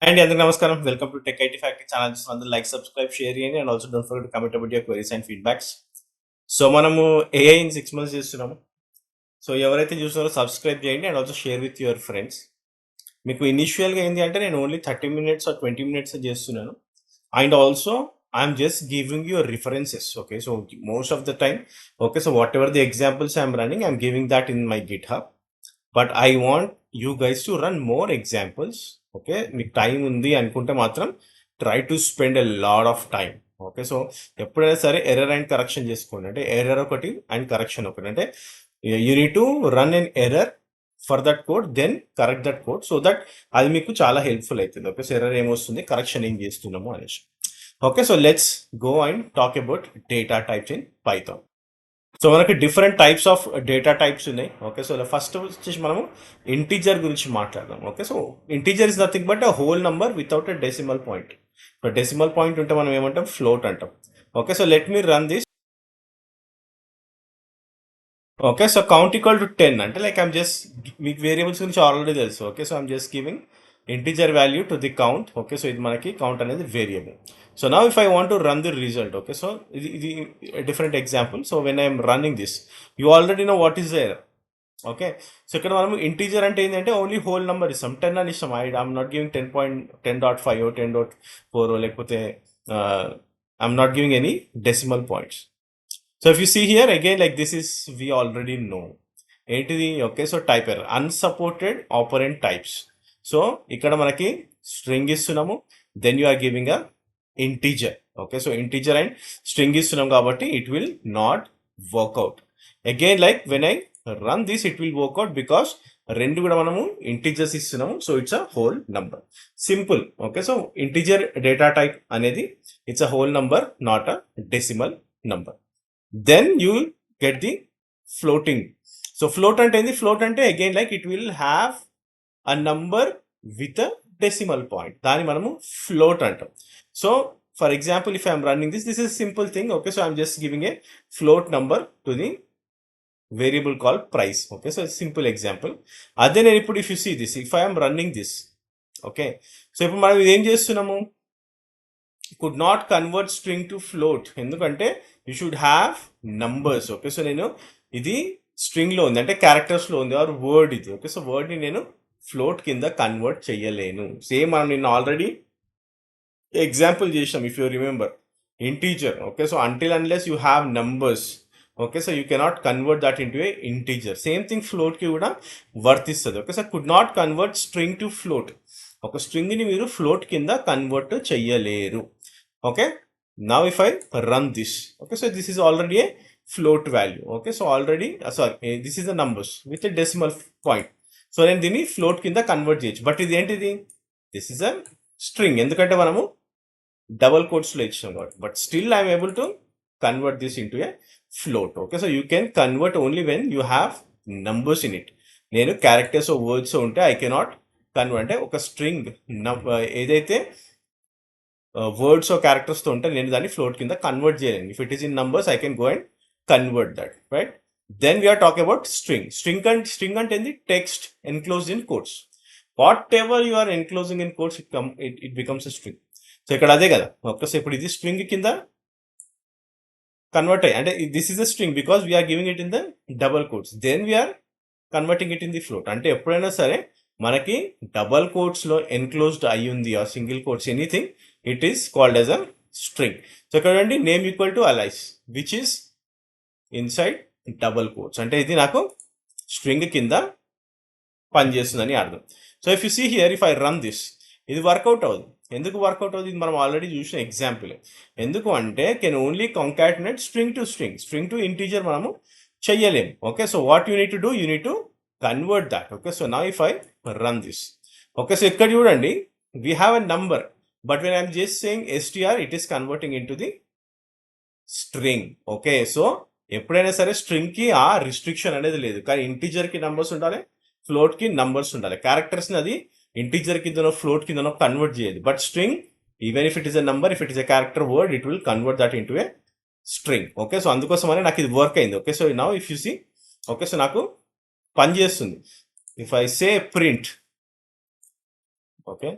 And అందరికీ నమస్కారం. Welcome to tech IT factory channel. అందరూ లైక్, సబ్స్క్రైబ్, షేర్ చేయండి. And also don't forget to comment about your queries and feedbacks. So మనము AI in 6 months చేస్తున్నాము. So ఎవరైతే చూస్తున్నారో subscribe చేయండి and also share with your friends. మీకు ఇనిషియల్గా ఏంటి అంటే నేను ఓన్లీ 30 minutes ఆర్ 20 minutes చేస్తున్నాను. And also I'm just giving your references. Okay, so most of the time okay, so what ever the examples I'm running I'm giving that in my GitHub. But I want you guys to run more examples. Okay, మీకు time ఉంది అనుకుంటే మాత్రం try to spend a lot of time. Okay, so ఎప్పుడైనా సరే error and correction చేసుకోండి. అంటే error ఒకటి and correction ఒకటి. అంటే you need to run an error for that code, then correct that code, so that అది మీకు చాలా హెల్ప్ఫుల్ అవుతుంది. ఓకే, సో ఎర్రర్ ఏమొస్తుంది, కరెక్షన్ ఏం చేస్తున్నాము అనేసి. Okay, so let's go and talk about data types in Python. So మనకి different types of data types ఉన్నాయి. ఓకే, సో ఫస్ట్ వచ్చేసి మనము ఇంటీజర్ గురించి మాట్లాడదాం. Okay, so integer is nothing but a whole number without a decimal point. So decimal point ఉంటే మనం ఏమంటాం, float అంటాం. Okay, so let me run this. Okay, so count equal to 10 అంటే like I'm just, మీకు variables గురించి already తెలుసు. Okay, so I'm just giving integer value to the count. Okay, so ఇది మనకి కౌంట్ అనేది variable. So now if I want to run the result. Okay, so ఇది different example. So when I'm running this, you already know what is the error. Okay, so ఇక్కడ మనం integer అంటే ఏంటంటే only whole number ఇస్తాం. 10 అని ఇస్తాం. I'm not giving 10.10.5 10.4 లేకపోతే I'm not giving any decimal points. So if you see here again like this is we already know ఏంటిది. Okay, so type error, unsupported operand types. So ఇక్కడ మనకి string ఇస్తున్నాము, then you are giving a integer. Okay, so integer and string ఇస్తున్నాం కాబట్టి it will not work out. Again like when I run this it will work out because రెండు కూడా మనము integers ఇస్తున్నాము. So it's a whole number, simple. Okay, so integer data type అనేది it's a whole number, not a decimal number. Then you get the floating. So float అంటే ఏంది, float అంటే again like it will have a number with a decimal point, దాన్ని మనము float అంటాం. So for example if I'm running this is simple thing. Okay, so I'm just giving a float number to the variable call price. Okay, so simple example. అదే నేను ఇప్పుడు if you see this, if I'm running this. Okay, so ఇప్పుడు మనం ఇదేం చేస్తున్నాము, could not convert string to float, ఎందుకంటే you should have numbers. Okay, so నేను ఇది స్ట్రింగ్లో ఉంది అంటే క్యారెక్టర్స్లో ఉంది ఆర్ వర్డ్ ఇది. ఓకే, సో వర్డ్ని నేను ఫ్లోట్ కింద కన్వర్ట్ చేయలేను. సేమ్ మనం నిన్న ఆల్రెడీ ఎగ్జాంపుల్ చేసాం if you remember, integer. Okay, so until unless you have numbers, okay, so you cannot convert that into a integer. Same thing ఫ్లోట్కి కూడా వర్తిస్తుంది. Okay, so could not convert string to float, ఒక స్ట్రింగ్ని మీరు float కింద convert చెయ్యలేరు. Okay, now if I run this. Okay, so this is already a float value. Okay, so already sorry this is the numbers with a decimal point. So నేను దీన్ని float కింద convert చేయొచ్చు. But ఇది ఏంటిది, this is a string, ఎందుకంటే మనము double కోట్స్లో ఇచ్చాం కాబట్టి. But still I'm able to convert this into A float. Okay, so you can convert only when you have numbers in it. నేను క్యారెక్టర్స్ వర్డ్స్ ఉంటే I cannot convert. అంటే ఒక string ఏదైతే words క్యారెక్టర్స్తో ఉంటే నేను దాన్ని ఫ్లోట్ కింద కన్వర్ట్ చేయలేను. If it is in numbers I can go and convert that, right. Then we're talk about string. String అంటే ఏంది, text enclosed in quotes. Whatever you are enclosing in quotes it becomes a string. So ఇక్కడ అదే కదా. Okay, so ఇప్పుడు ఇది string కింద convert అయ్యి, అంటే this is a string because we're giving it in the double quotes, then we're converting it in the float. అంటే ఎప్పుడైనా సరే మనకి డబల్ కోట్స్లో ఎన్క్లోజ్డ్ అయి ఉంది ఆ single quotes anything, it is called as a string. So ఇక్కడ అండి name equal to Alice which is inside double quotes, అంటే ఇది నాకు స్ట్రింగ్ కింద పనిచేస్తుందని అర్థం. So if you see here if I run this, ఇది వర్కౌట్ అవ్వదు. ఎందుకు వర్కౌట్ అవుతుంది, ఇది మనం ఆల్రెడీ చూసిన ఎగ్జాంపుల్. ఎందుకు అంటే can only concatenate string to string, string to integer మనము చెయ్యలేము. Okay, so what you need to do, you need to convert that. Okay, so now if I run this. Okay, so ఇక్కడ చూడండి we have a number, but when I'm just saying STR it is converting in to the string. Okay, so ఎప్పుడైనా సరే స్ట్రింగ్కి ఆ restriction అనేది లేదు, కానీ ఇంటీజర్కి numbers ఉండాలి, ఫ్లోట్కి numbers ఉండాలి. క్యారెక్టర్స్ని అది ఇంటీజర్ కిందనో ఫ్లోట్ కిందనో కన్వర్ట్ చేయదు. But string, even if it is a number, if it is a character word, it will convert that into a string. Okay, so అందుకోసమని నాకు ఇది వర్క్ అయింది. Okay, so now if you see, okay, so నాకు పని చేస్తుంది. If I say print, okay,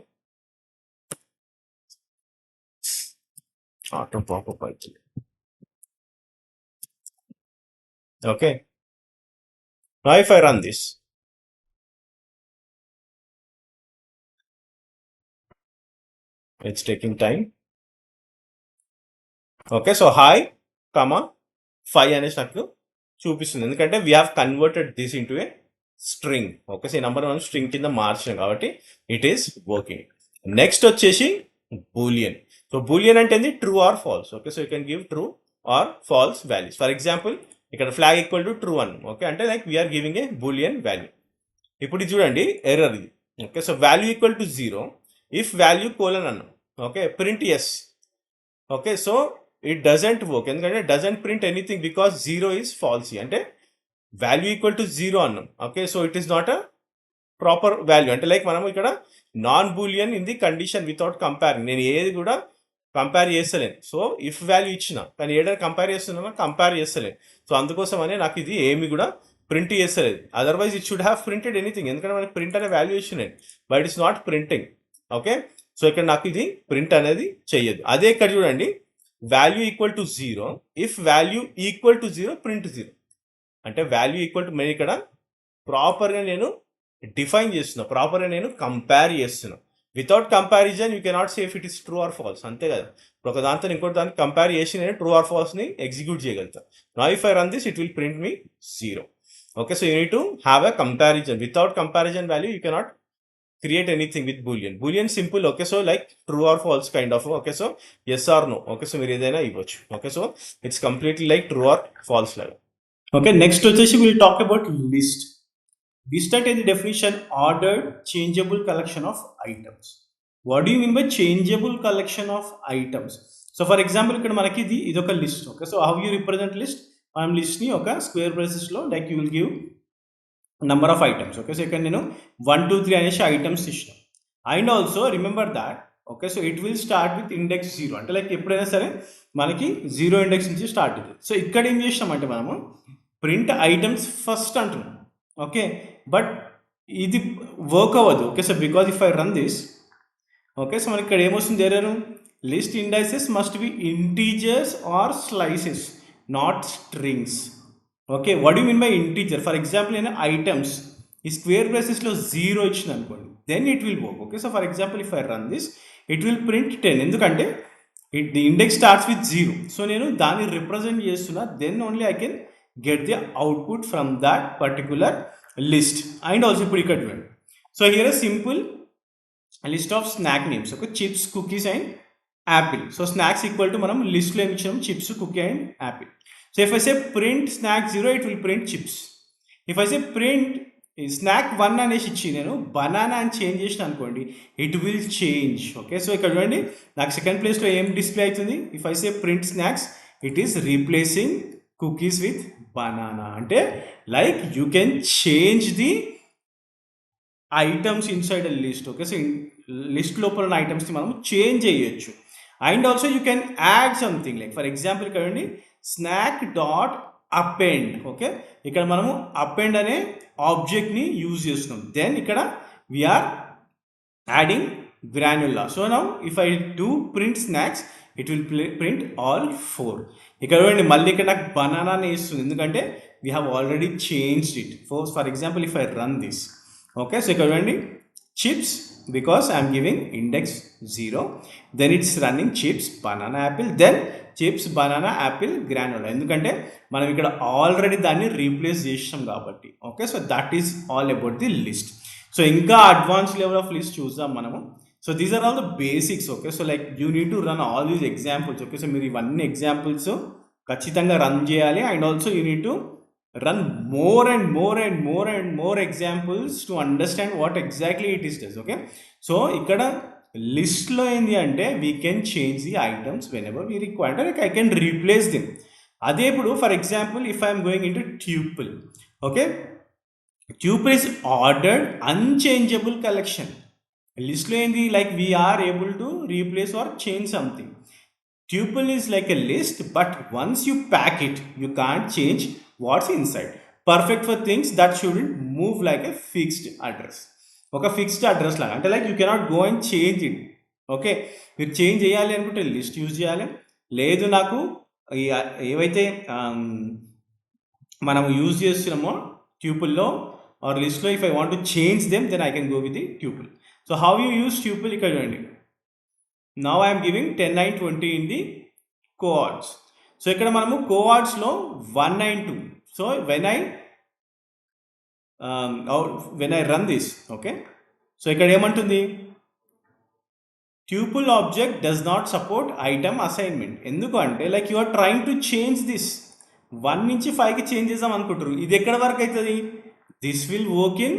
Auto pop-up అవుతుంది. Okay. Now if I run this, it's taking time. Okay. So hi, comma 5 అనేసి నాకు చూపిస్తుంది. ఎందుకంటే we have converted this into a string. Okay. So ఈ number మనం స్ట్రింగ్ కింద మార్చాం కాబట్టి ఇట్ ఈస్ వర్కింగ్. నెక్స్ట్ వచ్చేసి బూలియన్. సో బూలియన్ అంటే ఏంది? True or false. Okay. So you can give true or false values. For example ఇక్కడ flag equal to true అన్. ఓకే. అంటే like we're giving a Boolean value. ఇప్పుడు ఇది చూడండి error ఇది. Okay. So value equal to 0 if value colon అన్నాం. Okay. Print S. Okay. So it doesn't work. ఎందుకంటే doesn't print anything because 0 is falsy. అంటే value equal to 0 అన్నాం. Okay. So it is not a proper value. అంటే like మనం ఇక్కడ non Boolean in the condition without comparing. నేను ఏది కూడా compare చేస్తలేను. సో ఇఫ్ వాల్యూ ఇచ్చిన కానీ ఏదైనా కంపేర్ చేస్తున్నా కంపేర్ చేస్తలేను. సో అందుకోసమనే నాకు ఇది ఏమి కూడా ప్రింట్ చేస్తలేదు. Otherwise it should have printed anything. ఎందుకంటే మనకి ప్రింట్ అనే వాల్యూ ఇచ్చినాను but it's not printing. Okay. So ఇక్కడ నాకు ఇది ప్రింట్ అనేది చెయ్యదు. అదే ఇక్కడ చూడండి value equal to 0 if value equal to 0 print 0. అంటే వాల్యూ ఈక్వల్ టు నేను ఇక్కడ ప్రాపర్గా నేను డిఫైన్ చేస్తున్నా, ప్రాపర్గా నేను కంపేర్ చేస్తున్నా. Without comparison you cannot say if it is true or false. అంతే కదా. ఇప్పుడు ఒక దాంతో ఇంకోటి దాన్ని కంపేర్ చేసి నేను ట్రూ ఆర్ ఫాల్స్ని ఎగ్జిక్యూట్ చేయగలుగుతాను. నా if I run this it will print me 0. Okay. So you need to have a comparison. Without comparison value you cannot create anything with boolean simple. Okay. So like true or false kind of. Okay. So yes or no. Okay. So మీరు ఏదైనా ఇవ్వచ్చు. Okay. So it's completely like true or false లాగా. Okay. Next వచ్చేసి we'll talk about list. List అంటే the definition ordered changeable collection of items. What do you mean by changeable collection of items? So for example ఇక్కడ మనకి ఇది ఒక list. Okay. So how you represent list? మనం list ని ఒక square brackets లో like you will give number of items. Okay. So ఇక్కడ నేను 1 2 3 అనేసి ఐటమ్స్ ఇష్టం. And also remember that. Okay. So it will start with index 0. అంటే like ఎప్పుడైనా సరే మనకి 0 ఇండెక్స్ నుంచి స్టార్ట్ అవుతుంది. సో ఇక్కడ ఏం చేసినామంటే మనము ప్రింట్ ఐటమ్స్ ఫస్ట్ అంటున్నాం. ఓకే. బట్ ఇది వర్క్ అవ్వదు. Okay. So because if I run this. Okay. So మనకి ఇక్కడ ఏమొస్తుంది error? List indices must be integers or slices, not strings. Okay. What you mean by integer? For example నేను items ఈ square బ్రాకెట్స్లో 0 ఇచ్చిన అనుకోండి, then it will work. Okay. So for example if I run this it will print 10. ఎందుకంటే the index starts with 0. So నేను దాన్ని represent చేస్తున్నా, then only I can get the output from that particular list. And also ఇప్పుడు ఇక్కడ చూడండి. So here a simple list of snack names. Okay. Chips, cookies and apple. So snacks equal to మనం లిస్ట్లో ఏమి ఇచ్చాము? Chips, cookie and apple. So if I say print snack 0, it will print chips. If I say print snack 1 అనేసి ఇచ్చి నేను banana అని change చేసిన అనుకోండి, it will change. Okay. So ఇక్కడ చూడండి నాకు సెకండ్ ప్లేస్లో ఏం డిస్ప్లే అవుతుంది? If I say print snacks it is replacing cookies with banana. అంటే like you can change the items inside a list. Okay. So list లోపల ఉన్న ఐటమ్స్ని మనం చేంజ్ చేయొచ్చు. And also you can add something like for example ఇక్కడ చూడండి snack dot append. Okay. ఇక్కడ మనము అపెండ్ అనే ఆబ్జెక్ట్ని యూజ్ చేస్తున్నాం. దెన్ ఇక్కడ we're adding granola. So now if I do print snacks it will print all 4. ఇక్కడ చూడండి మళ్ళీ ఇక్కడ నాకు బనానానే ఇస్తుంది, ఎందుకంటే we have already changed it. For example if I run this. Okay. So ఇక్కడ చూడండి chips because I am giving index 0, then it's running chips, banana, apple, then chips, banana, apple, granola. ఎందుకంటే మనం ఇక్కడ ఆల్రెడీ దాన్ని replace చేసాం కాబట్టి. Okay. So that is all about the list. So ఇంకా advance level of list చూద్దాం మనము. So these are all the basics. Okay. So like you need to run all these examples. Okay. So మీరు ఇవన్నీ examples ఖచ్చితంగా run చేయాలి. And also you need to run more and more and more and more examples to understand what exactly it is does. Okay. So ikkada list lo endi ante we can change the items whenever we require, like I can replace them. Ade ippudu for example if I am going into tuple. Okay. Tuple is ordered unchangeable collection. List lo endi like we are able to replace or change something. Tuple is like a list, but once you pack it you can't change what's inside. Perfect for things that shouldn't move like a fixed address. ఒక fixed address లాగా. అంటే like you cannot go and change it. Okay. మీరు change చేయాలి అనుకుంటే list use చేయాలి. లేదు నాకు ఏవైతే మనం యూజ్ చేస్తున్నామో ట్యూపుల్లో ఆర్ లిస్ట్లో, if I want to change them then I can go with the tuple. So how you use tuple ఇక్కడ చూడండి. Now I'm giving 10, 9, 20 in the coords. So ఇక్కడ మనము కోఆర్డ్స్లో 1, 9, 2. So when I run this, okay, so ఇక్కడ ఏమంటుంది, tuple object does not support item assignment. ఎందుకు అంటే like you are trying to change this 1 నుంచి 5కి చేంజ్ చేద్దాం అనుకుంటారు. ఇది ఎక్కడ వరకు అవుతుంది? దిస్ విల్ వర్క్ ఇన్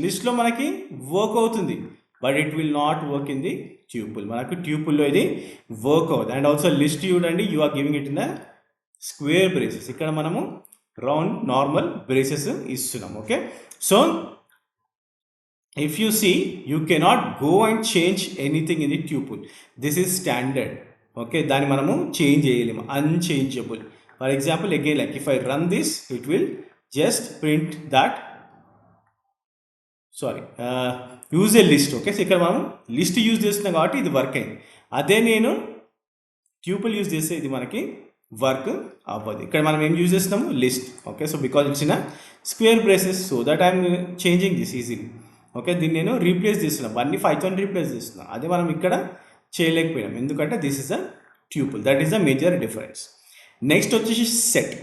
లిస్ట్లో మనకి వర్క్ అవుతుంది, but it will not work in the tuple. మనకు ట్యూపుల్లో ఇది వర్క్ అవుతుంది. అండ్ ఆల్సో లిస్ట్ చూడండి, you are giving it in a square braces. ఇక్కడ మనము రౌండ్ నార్మల్ బ్రేసెస్ ఇస్తున్నాం. Okay, so if you see, you cannot go and change anything in the tuple. This is standard. Okay, దాన్ని మనము change చేయలేము, unchangeable. For example, again, like if I run this, it will just print that, sorry, use a list. Okay, so ఇక్కడ మనం list use చేస్తున్నాం కాబట్టి ఇది work అయింది. అదే నేను ట్యూపుల్ యూజ్ చేస్తే ఇది మనకి వర్క్ అవ్వదు. ఇక్కడ మనం ఏం యూజ్ చేస్తున్నాము? List. Okay, so because it's in a square braces, so that I'm changing this easily. Okay, దీన్ని నేను రీప్లేస్ చేస్తున్నాను, 1ని 5తో రీప్లేస్ చేస్తున్నాను. అదే మనం ఇక్కడ చేయలేకపోయాం, ఎందుకంటే this is a tuple. That is the major difference. Next వచ్చేసి set.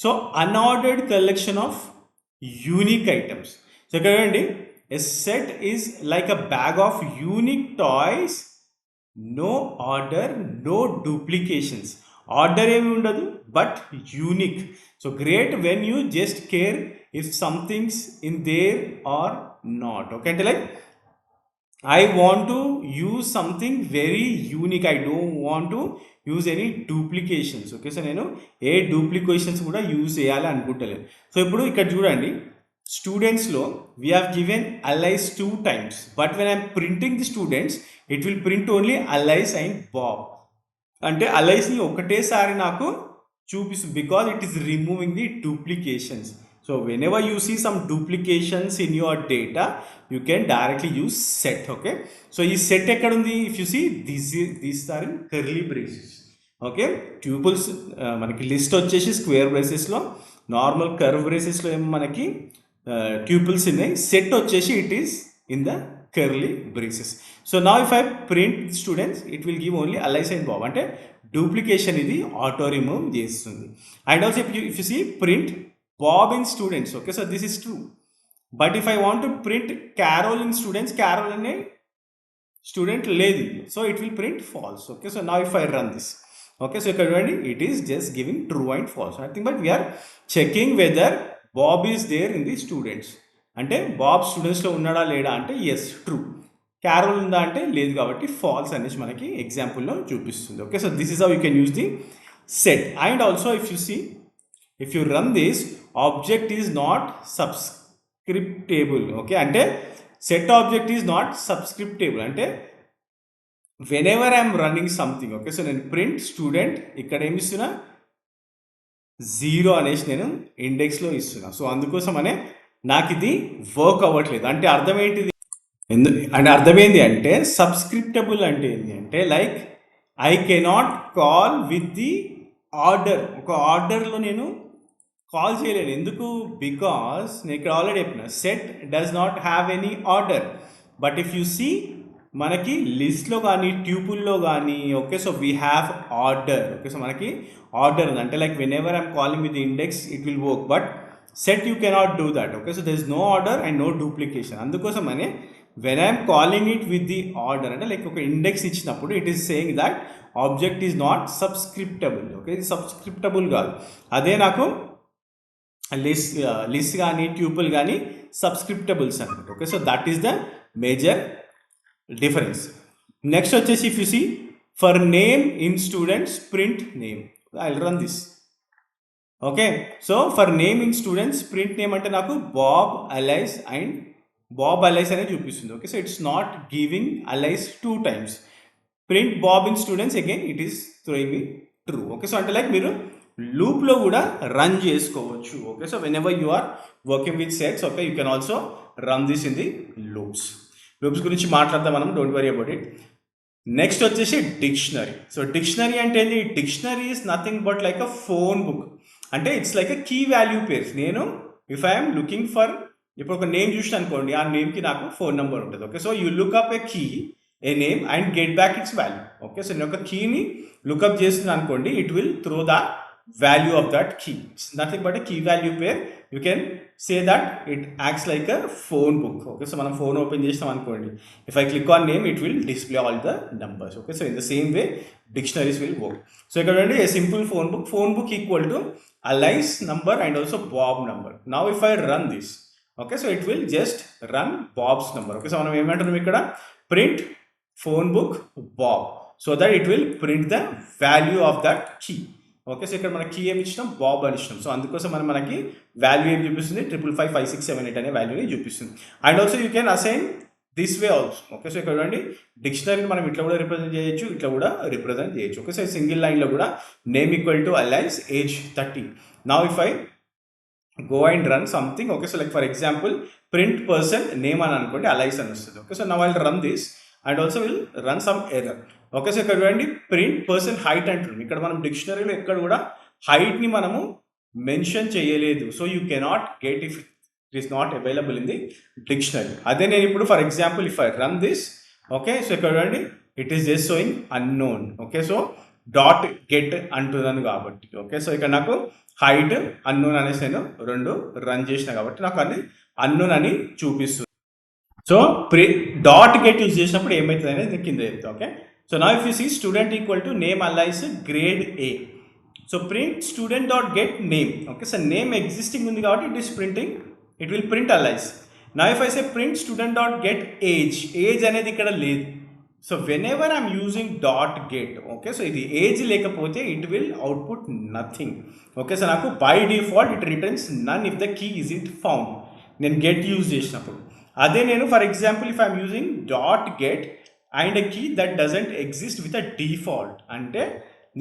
So unordered collection of unique items. So ఇక్కడ చూడండి, a set is like a bag of unique toys, no order, no duplications. Order ఏమి ఉండదు, but unique. So great when you just care if something's in there or not. Okay, అంటే like I want to use something very unique, I don't want to use any duplications. Okay, so నేను ఏ duplications కూడా use చేయాలి అనుకుంటలేను. So ఇప్పుడు ఇక్కడ చూడండి, స్టూడెంట్స్లో we have given Alice 2 times, but when I'm printing the students it will print only Alice and Bob. అంటే అలైస్ని ఒకటేసారి నాకు చూపిస్తుంది, because it is removing the duplications. So whenever you see some duplications in your data, you can directly use set. Okay, so ఈ set ఎక్కడ ఉంది? If you see, these are in curly braces. Okay, tuples మనకి list వచ్చేసి square బ్రేసెస్లో, normal curve బ్రేసెస్లో ఏమో మనకి tuples ఉన్నాయి. సెట్ వచ్చేసి it is in the curly braces. So నా if I print students, it will give only Alice and Bob. అంటే డూప్లికేషన్ ఇది ఆటో రిమూవ్ చేస్తుంది. And also if you see print Bob in students. Okay, so this is true. But if I want to print Carol in students, Carol in a student lady, so it will print false. Okay, so now if I run this, okay, so it is just giving true and false. Nothing but we are checking whether Bob is there in the students. అంటే Bob స్టూడెంట్స్లో ఉన్నాడా లేడా అంటే yes true, Carroll ఉందా అంటే లేదు కాబట్టి falls అనేసి మనకి ఎగ్జాంపుల్లో చూపిస్తుంది. Okay, so this is how you can use the set. And also if you see, if you run this, object is not subscriptable. Okay, అంటే set object is not subscriptable అంటే whenever I am running something, okay, so నేను print student ఇక్కడ ఏమి ఇస్తున్నా, 0 అనేసి నేను ఇండెక్స్లో ఇస్తున్నా. So అందుకోసం అనే నాకు ఇది వర్క్ అవ్వట్లేదు. అంటే అర్థం ఏంటిది? అంటే అర్థమైంది అంటే సబ్స్క్రిప్టబుల్ అంటే ఏంటి అంటే like I cannot call with the order. ఒక ఆర్డర్లో నేను కాల్ చేయలేను. ఎందుకు? బికాస్ నేను ఇక్కడ ఆల్రెడీ చెప్పిన set does not have any order. But if you see మనకి లిస్ట్లో కానీ ట్యూపుల్లో కానీ, okay, so we have order. Okay, so మనకి ఆర్డర్ ఉంది. అంటే like whenever I'm calling with index it will work, but set you cannot do that. Okay, so there is no order and no duplication. అందుకోసం అనే when I'm calling it with the order అంటే like ఒక index ఇచ్చినప్పుడు it is saying that object is not subscriptable. Okay, ఇది subscriptable కాదు. అదే నాకు list కానీ ట్యూపుల్ కానీ సబ్స్క్రిప్టబుల్స్ అనమాట. Okay, so that is the major difference. Next వచ్చేసి if you see for name in students print name. I will run this. Okay, so for name in students print name అంటే నాకు Bob Alice and Bob Alice అనేది చూపిస్తుంది. Okay, so it's not giving Alice 2 times. Print Bob in students again it is throwing me true. Okay, so అంటే like మీరు లూప్లో కూడా run చేసుకోవచ్చు. Okay, so whenever you are working with sets, okay, you can also run this in the loops. Loops గురించి మాట్లాడదాం మనం, don't worry about it. Next వచ్చేసి dictionary. So dictionary అంటే ఏంటి? Dictionary is nothing but like a phone book. అంటే it's like a key value pairs. నేను if I'm looking for, ఇప్పుడు ఒక నేమ్ చూసిన అనుకోండి, ఆ నేమ్కి నాకు ఫోన్ నెంబర్ ఉంటుంది. Okay, so you look up a key, A name and get back it's value. Okay, so నేను ఒక కీని లుక్అప్ చేస్తున్నాను అనుకోండి, it will throw the value of that key. It's nothing but a key value pair. You can say that it acts like a phone book. Okay, so మనం phone open చేస్తాం అనుకోండి, if I click on name it will display all the numbers. Okay, so in the same way dictionaries will work. So ఇక్కడ చూడండి, a simple phone book equal to Alice number and also Bob number. Now if I run this, okay, so it will just run Bob's number. Okay, so మనం ఏమంటున్నాం ఇక్కడ, print phone book Bob, so that it will print the value of that key. Okay, so ఇక్కడ మన key ఏమి ఇచ్చినాం, Bob అని ఇచ్చినాం. So అందుకోసం మనకి వాల్యూ ఏం చూపిస్తుంది, 5555678 అనే వాల్యూని చూపిస్తుంది. And also you can assign this way also. Okay, so ఇక్కడ చూడండి, డిక్షనరీని మనం ఇట్లా కూడా రిప్రజెంట్ చేయొచ్చు, ఇట్లా కూడా రిప్రజెంట్ చేయొచ్చు. ఓకే, సో సింగిల్ లైన్లో కూడా name equal to aligns age 30. Now if I go and run something, okay, so like for example print person name అని అనుకోండి, అలైస్ అని వస్తుంది. Okay, so now I will run this and also will run some error. Okay, so ఇక్కడ చూడండి, print person height అంటుంది. ఇక్కడ మనం డిక్షనరీలో ఎక్కడ కూడా హైట్ని మనము మెన్షన్ చేయలేదు. So you cannot get if it is not available in the dictionary. అదే నేను ఇప్పుడు for example if I run this, okay, so ఇక్కడ చూడండి, it is just showing unknown. Okay, so dot get అంటున్నాను కాబట్టి. ఓకే, సో ఇక్కడ నాకు height unknown అనేసి నేను రెండు రన్ చేసిన కాబట్టి నాకు అది అన్నోన్ అని చూపిస్తుంది. సో డాట్ గెట్ యూజ్ చేసినప్పుడు ఏమవుతుంది అనేది కింద చెప్తా. Okay, so now if you see student equal to name alias grade A. So print student dot get name. Okay, so name existing ఉంది కాబట్టి it is printing, it will print alias. Now if I say print student dot get age, age అనేది ఇక్కడ లేదు. So whenever I'm using dot get, okay, so ఇది age లేకపోతే it will output nothing. Okay, so నాకు by default it returns none if the key isn't found. నేను get use చేసినప్పుడు. అదే నేను for example if I'm using dot get and a key that doesn't exist with a default, అంటే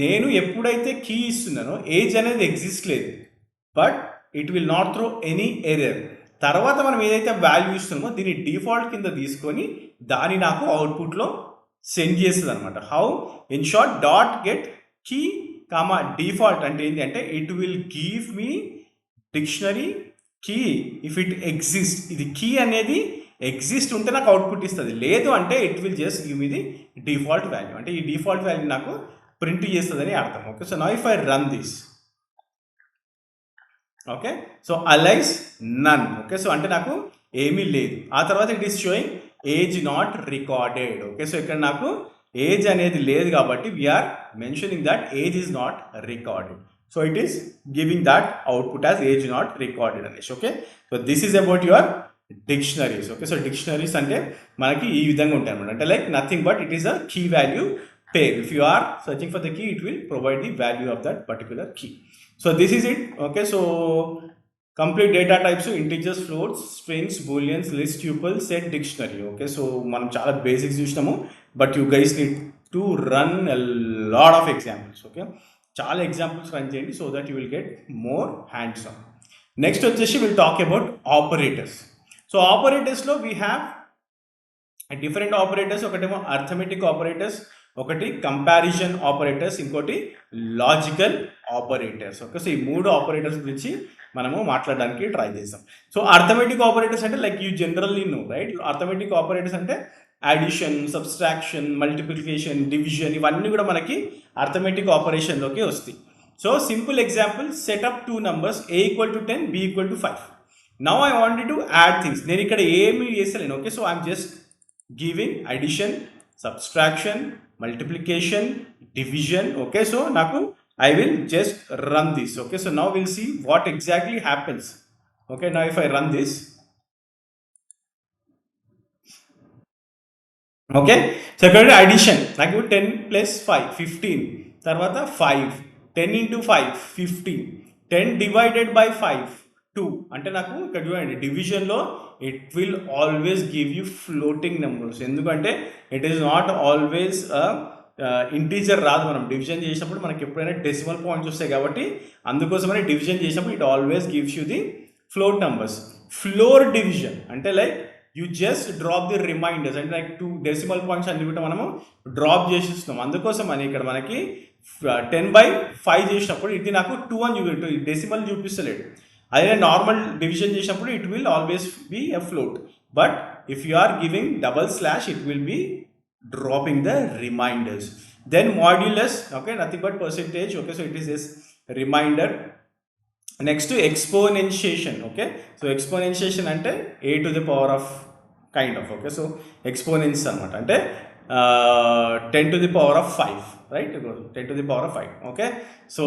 నేను ఎప్పుడైతే key ఇస్తున్నానో age అనేది ఎగ్జిస్ట్ లేదు, but it will not throw any error. తర్వాత మనం ఏదైతే వాల్యూ ఇస్తున్నామో దీన్ని డిఫాల్ట్ కింద తీసుకొని దాన్ని నాకు అవుట్పుట్లో సెండ్ చేస్తుంది అనమాట. How, in short, dot get key comma default అంటే ఏంటి అంటే it will give me dictionary key if it exist. ఇది కీ అనేది ఎగ్జిస్ట్ ఉంటే నాకు అవుట్పుట్ ఇస్తుంది, లేదు అంటే it will just give me the default value, అంటే ఈ డిఫాల్ట్ వాల్యూ నాకు ప్రింట్ చేస్తుందని అర్థం. Okay, so now if I run this, okay, so Alice none. Okay, so అంటే నాకు ఏమీ లేదు. ఆ తర్వాత it is showing age not recorded. Okay, so ఇక్కడ నాకు ఏజ్ అనేది లేదు కాబట్టి we're mentioning that age is not recorded. So it is giving that output as age not recorded అనేసి. Okay, so this is about your dictionaries. Okay, so dictionaries అంటే మనకి ఈ విధంగా ఉంటాయి అనమాట. అంటే like nothing but it is a key value pair. If you are searching for the key it will provide the value of that particular key. So this is it. Okay, so complete data types, integers, floats, strings, booleans, list, tuple, set, dictionary. Okay, so మనం చాలా basics చూసినాము, but you guys need to run a lot of examples. Okay, చాలా examples run చేయండి so that you will get more hands on. Next వచ్చేసి will talk about operators. So ఆపరేటర్స్లో we have different operators. ఒకటేమో arithmetic operators, ఒకటి comparison operators, ఇంకోటి logical operators. Okay, so ఈ మూడు operators గురించి మనము మాట్లాడడానికి ట్రై చేస్తాం. సో అర్థమెటిక్ ఆపరేటర్స్ అంటే like you generally know, right? Arithmetic operators అంటే అడిషన్, సబ్స్ట్రాక్షన్, మల్టిప్లికేషన్, డివిజన్, ఇవన్నీ కూడా మనకి అర్థమెటిక్ ఆపరేషన్లోకి వస్తాయి. So simple example, set up two numbers a equal to 10, b equal to 5. Now I wanted to add things. నేను ఇక్కడ ఏమి చేస్తలేను. Okay, so I'm just giving addition, subtraction, multiplication, division. Okay, so నాకు I will just run this. Okay, so now we'll see what exactly happens. Okay, now if I run this, okay, so ఇక్కడ addition నాకు 10 plus 5 15, తర్వాత 5, 10 into 5 50, 10 divided by 5 2. అంటే నాకు ఇక్కడ చూడండి డివిజన్లో it will always give you floating numbers, ఎందుకంటే it is not always integer రాదు. మనం డివిజన్ చేసినప్పుడు మనకి ఎప్పుడైనా డెసిమల్ పాయింట్స్ వస్తాయి కాబట్టి అందుకోసమని డివిజన్ చేసినప్పుడు it always gives you the float numbers. Floor division అంటే like you just drop the reminders అంటే లైక్ 2 డెసిమల్ పాయింట్స్ అన్ని కూడా మనము డ్రాప్ చేసిస్తున్నాం. అందుకోసం అని ఇక్కడ మనకి 10/5 చేసినప్పుడు ఇది నాకు 2 అని డెసిమల్ చూపిస్తలేడు. అదే నార్మల్ డివిజన్ చేసినప్పుడు it will always be a float. But if you are giving double slash, it will be dropping the reminders. Then modulus, okay, nothing but percentage, okay, so it is this reminder. Next to exponentiation, okay, so exponentiation ante a to the power of kind of, okay, so exponents anamata ante 10 to the power of 5, right, 10 to the power of 5, okay, so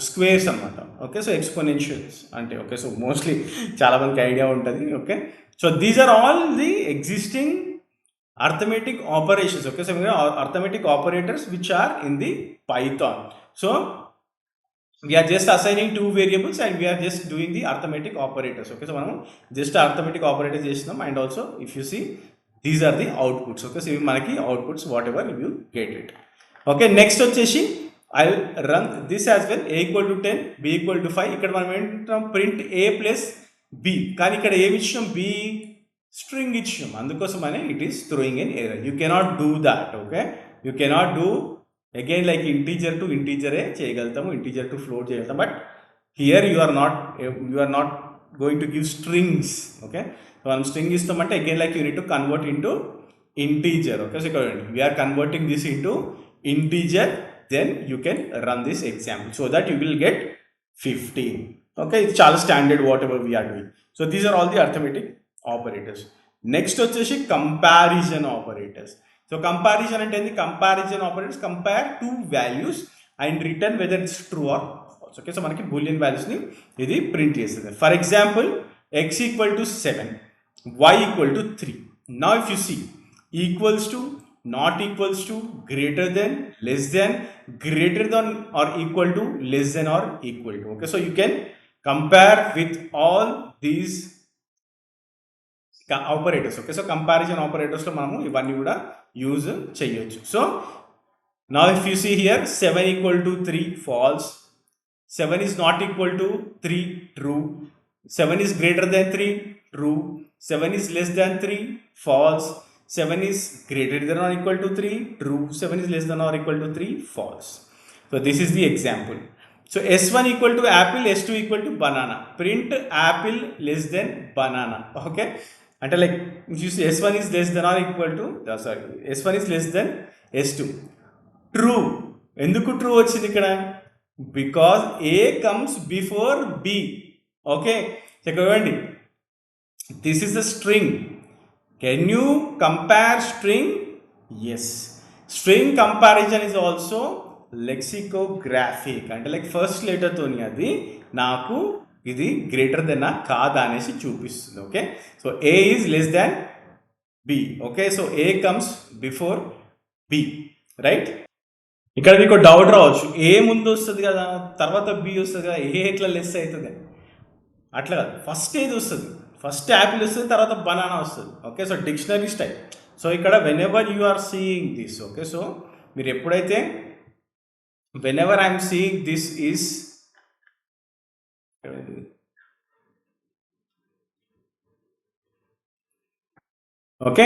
squares anamata, okay, so exponentials ante, okay, so mostly chala maniki idea untadi, okay. So these are all the existing arithmetic operations, okay, so arithmetic operators which are in the Python. So we are just assigning 2 variables and we are just doing the arithmetic operators, okay, so మనం just arithmetic operators చేస్తున్నాం. And also if you see these are the outputs, okay, so ఇవి మనకి outputs whatever you get it, okay. Next వచ్చేసి I'll run this as well. A equal to 10, b equal to 5. ఇక్కడ మనం ఏంటంటాం print a plus b, కానీ ఇక్కడ ఏమి ఇచ్చినాం, b string ఇచ్చినాం, అందుకోసం అనే it is throwing an error. You cannot do that, okay, you cannot do again like integer to ఇంటీజరే చేయగలుగుతాము, ఇంటీజర్ టు ఫ్లోట్ చేయగలుగుతాం. But here you are not going to give strings, okay. మనం string ఇస్తామంటే again like you need to convert into integer, okay. So ఇక్కడ we are converting this into integer, then you can run this example so that you will get 15, okay. It's చాలా standard whatever we are doing. So these are all the arithmetic operators. Next వచ్చేసి comparison operators. So comparison అంటే ఏంది, comparison operators compare two values and return whether it's true or false, okay. So మనకి boolean values ని ఇది print చేస్తుంది. For example, x equal to 7, y equal to 3. Now if you see equals to, not equals to, greater than, less than, greater than or equal to, less than or equal to, okay. So you can compare with all these operators, okay. So comparison operators lo manamu ivanni kuda use cheyochu. So now if you see here 7 equal to 3 false, 7 is not equal to 3 true, 7 is greater than 3 true, 7 is less than 3 false, 7 is greater than or equal to 3 true, 7 is less than or equal to 3 false. So this is the example. So s1 equal to apple, s2 equal to banana. Print apple less than banana, okay. అంటే like you see s1 is less than or equal to s1 is less than s2. True, ఎందుకు true వచ్చింది ఇక్కడ, because a comes before b, okay. చూడండి, this is the string. Can you compare string? Yes. String comparison is also lexicographic, అంటే like first లెటర్తోని అది నాకు ఇది greater than కాదా అనేసి చూపిస్తుంది, okay. So A is less than B, okay. So A comes before B, right. ఇక్కడ మీకు డౌట్ రావచ్చు, ఏ ముందు వస్తుంది కదా తర్వాత బి వస్తుంది కదా, ఏ ఎట్లా లెస్ అవుతుంది, అట్లా కాదు. ఫస్ట్ ఏది వస్తుంది, ఫస్ట్ యాపిల్ వస్తుంది, తర్వాత బనానా వస్తుంది, okay. So dictionary style. So ఇక్కడ whenever you are seeing this, okay. So మీరు ఎప్పుడైతే whenever I am seeing this is okay.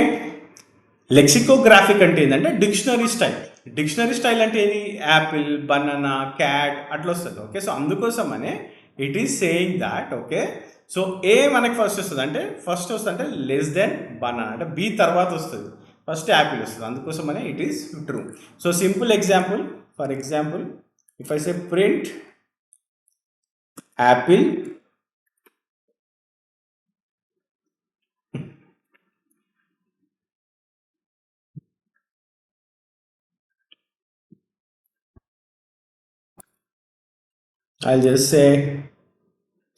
Lexicographic అంటే ఏంటంటే డిక్షనరీ స్టైల్. డిక్షనరీ స్టైల్ అంటే ఏది, యాపిల్, బనానా, క్యాట్ అట్లా వస్తుంది, ఓకే. సో అందుకోసమనే it is saying that, okay. So A మనకి ఫస్ట్ వస్తుంది, అంటే ఫస్ట్ వస్తుంది అంటే లెస్ దెన్ బనానా, అంటే బి తర్వాత వస్తుంది, ఫస్ట్ యాపిల్ వస్తుంది, అందుకోసమనే it is true. So simple example, for example if I say print apple I'll just say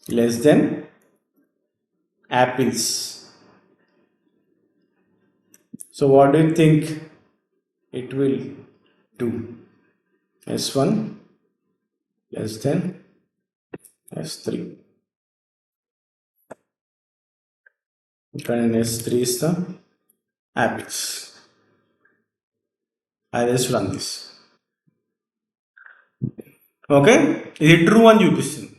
less than apples. So what do you think it will do? S1 less than S3. ఇక్కడ నేను S3 ఇస్తా, apples. I just run this, okay. ఇది true అని చూపిస్తుంది,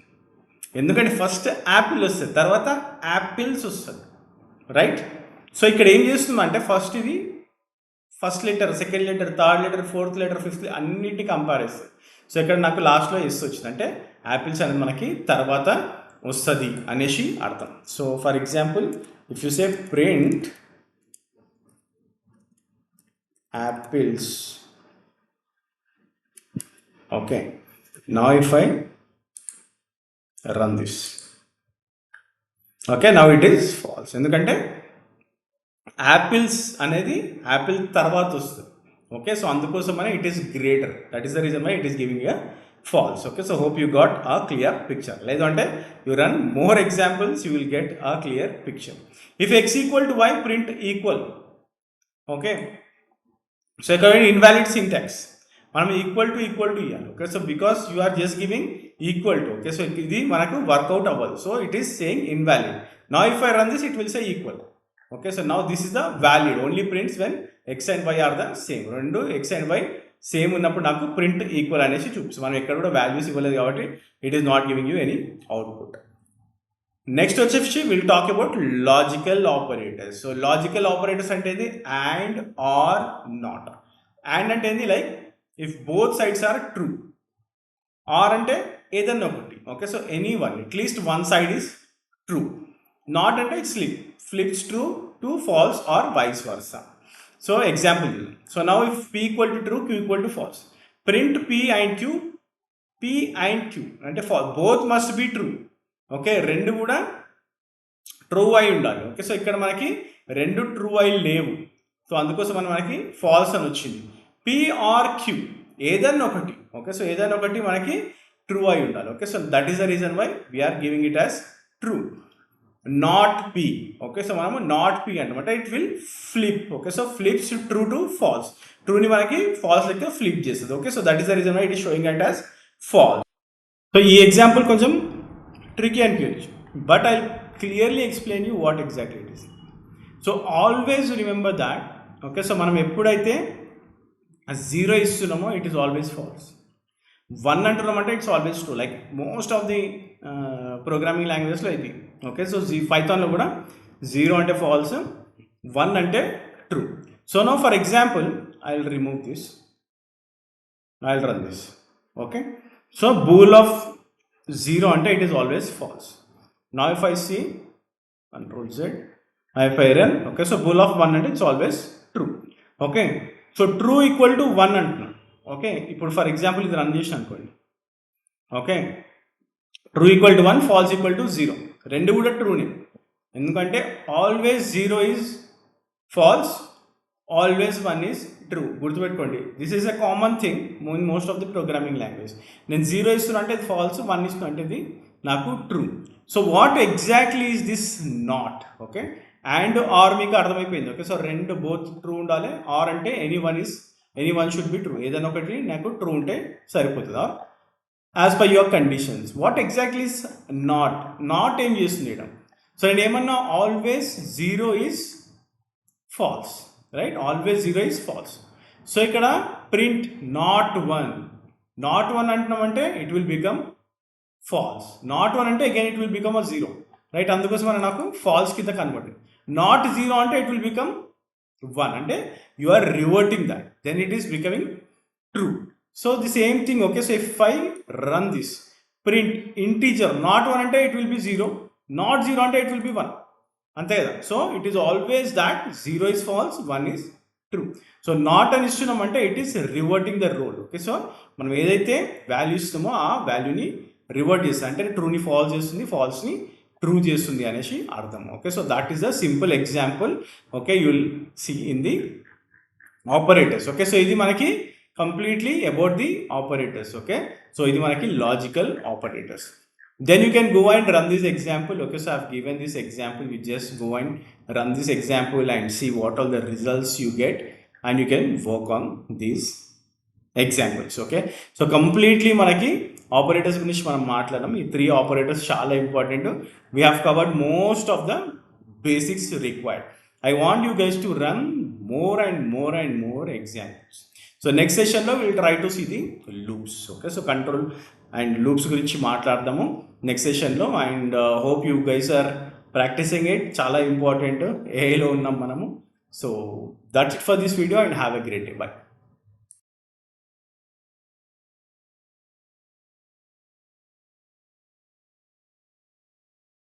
ఎందుకంటే first apple వస్తుంది, తర్వాత apples వస్తుంది, రైట్. సో ఇక్కడ ఏం చేస్తుందంటే ఫస్ట్ ఇది first letter, second letter, third letter, fourth letter, fifth అన్నింటినీ కంపేర్ చేస్తుంది. సో ఇక్కడ నాకు లాస్ట్లో ఎస్ వచ్చింది అంటే యాపిల్స్ అనేది మనకి తర్వాత వస్తుంది అనేసి అర్థం. So for example if you say print apples, okay, now if I run this, okay, now it is false. ఎందుకంటే యాపిల్స్ అనేది యాపిల్ తర్వాత వస్తుంది. ఓకే, సో అందుకోసమనే it is greater, that is the reason why it is giving a false. Okay, so hope you got a clear picture. లేదంటే you run more examples you will get a clear picture. If x equal to y print equal. Okay, so ఇక్కడ invalid syntax, మనం equal to ఇవ్వాలి. Okay, so because you are just giving equal to. Okay, so ఇది మనకు work out అవ్వదు, so it is saying invalid. Now if I run this it will say equal. Okay, so now this is the valid, only prints when x and y are the same. రెండు x and y same ఉన్నప్పుడు నాకు print equal అనేసి చూపిస్తుంది. మనం ఎక్కడ కూడా values ఇవ్వలేదు కాబట్టి it is not giving you any output. Next వచ్చేసి will talk about logical operators. So logical operators అంటే ఇది అండ్ ఆర్ నాట్. అండ్ అంటే ఏంది like if both sides are true. Or అంటే ఏదన్నా ఒకటి. Okay, so any one, at least one side is true. Not అంటే it's flips true to false or vice versa. So example, so now if p equal to true, q equal to falls, print p and q అంటే both must be true. Okay, రెండు కూడా true అయి ఉండాలి. Okay, so ఇక్కడ మనకి రెండు true అయి లేవు, సో అందుకోసం మనకి ఫాల్స్ అని వచ్చింది. p ఆర్ q ఏదన్నా ఒకటి. ఓకే, సో ఏదైనా ఒకటి మనకి ట్రూ అయి ఉండాలి. Okay, so that is the reason why we are giving it as true. Not p. Okay, so మనము నాట్ p అనమాట, it will flip. Okay, so flips true to false, ట్రూని మనకి ఫాల్స్ లెక్క ఫ్లిప్ చేస్తుంది. Okay, so that is the reason why it is showing it as false. So ఈ example కొంచెం tricky అనిపించచ్చు, but I clearly explain you what exactly it is. So always remember that. Okay, so మనం ఎప్పుడైతే 0 ఇస్తున్నామో it is always false. 1 అంటున్నామంటే it's always true, like most of the programming లాంగ్వేజెస్లో ఇది. Okay, so పైథాన్లో కూడా 0 అంటే ఫాల్స్, 1 అంటే true. So no for example I will remove this, I will run this. Okay, so bool of 0 అంటే it is always false. Now if I see Control Z, if I run. Okay, so bool of 1 అంటే it's always true. Okay, so true equal to 1 అంటున్నాను. Okay, ఇప్పుడు for example ఇది run చేసి అనుకోండి. Okay, true equal to 1, false equal to 0, రెండు కూడా ట్రూనే. ఎందుకంటే always 0 is false, always 1 is true. గుర్తుపెట్టుకోండి, this is a common thing in most of the programming language. నేను 0 ఇస్తున్నా అంటే ఇది ఫాల్స్, 1 ఇస్తున్నా అంటే ఇది నాకు true. So what exactly is this not. Okay, and or మీకు అర్థమైపోయింది. ఓకే, సో రెండు బోత్ ట్రూ ఉండాలి. ఆర్ అంటే any one should be true, ఏదైనా ఒకటి నాకు ట్రూ ఉంటే సరిపోతుంది. Or as per your conditions. What exactly is not ఏం చేస్తుంది ఇక్కడ? సో నేను ఏమన్నా always 0 is false, right? Always 0 is false. So ఇక్కడ ప్రింట్ నాట్ 1 అంటున్నామంటే it will become false. Not 1 అంటే again it will become a 0, right? అందుకోసం నాకు ఫాల్స్ కింద కన్వర్ట్. నాట్ 0 అంటే ఇట్ విల్ బికమ్ 1, అంటే you are reverting that, then it is becoming true. So the same thing. Okay, so if I run this, print integer, not 1 అంటే it will be 0, not 0 అంటే it will be 1, అంతే కదా? So it is always that 0 is false, 1 is true. So not అని ఇస్తున్నామంటే it is reverting the role. Okay, so మనం ఏదైతే value ఇస్తామో ఆ వాల్యూని రివర్ట్ చేస్తుంది, అంటే ట్రూని ఫాల్స్ చేస్తుంది, ఫాల్స్ని ట్రూ చేస్తుంది అనేసి అర్థం. Okay, so that is the simple example. Okay, you will see in the operators. Okay, so ఇది మనకి completely about the operators. Okay, so ఇది మనకి logical operators. Then you can go and run this example. Okay, so I have given this example. You just go and run this example and see what all the results you get, and you can work on these examples. Okay, so completely మనకి operators గురించి మనం మాట్లాడడం. ఈ 3 operators చాలా important. We have covered most of the basics required. I want you guys to run more and more examples. So next session లో we'll try to see the loops. Okay, so control and loops గురించి మాట్లాడదాము next సెషన్లో. And hope you guys are practicing it చాలా important. ఏఐలో ఉన్నాం మనము. So that's it for this video and have a great day. By.